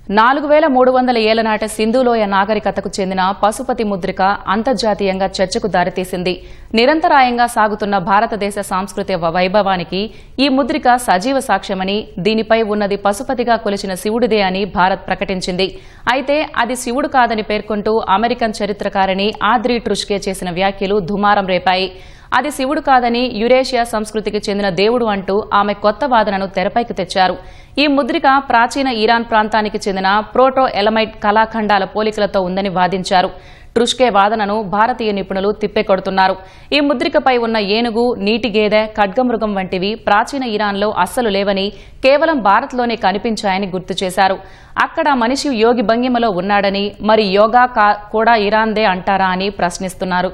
4300 ఏళ్ల నాటి సింధులోయ నాగరికతకు చెందిన పశుపతి ముద్రిక అంతర్జాతీయంగా చర్చకు దారితీసింది. నిరంతరాయంగా సాగుతున్న భారతదేశ సాంస్కృతిక వైభవానికి ఈ ముద్రిక సజీవ సాక్ష్యమని, దీనిపై ఉన్నది పశుపతిగా కొలిచిన శివుడిదే అని భారత్ ప్రకటించింది. అయితే అది శివుడు కాదని పేర్కొంటూ అమెరికన్ చరిత్రకారిణి ఆద్రీ ట్రుష్కే చేసిన వ్యాఖ్యలు దుమారం రేపాయి. అది శివుడు కాదని, యురేషియా సంస్కృతికి చెందిన దేవుడు అంటూ ఆమె కొత్త వాదనను తెరపైకి తెచ్చారు. ఈ ముద్రిక ప్రాచీన ఇరాన్ ప్రాంతానికి చెందిన ప్రోటో ఎలమైట్ కళాఖండాల పోలికలతో ఉందని వాదించారు. ట్రుష్కే వాదనను భారతీయ నిపుణులు తిప్పికొడుతున్నారు. ఈ ముద్రికపై ఉన్న ఏనుగు, నీటి గేదె, ఖడ్గమృగం వంటివి ప్రాచీన ఇరాన్లో అస్సలు లేవని, కేవలం భారత్లోనే కనిపించాయని గుర్తు చేశారు. అక్కడ మనిషి యోగి భంగిమలో ఉన్నాడని, మరి యోగా కూడా ఇరాన్దే అంటారా అని ప్రశ్నిస్తున్నారు.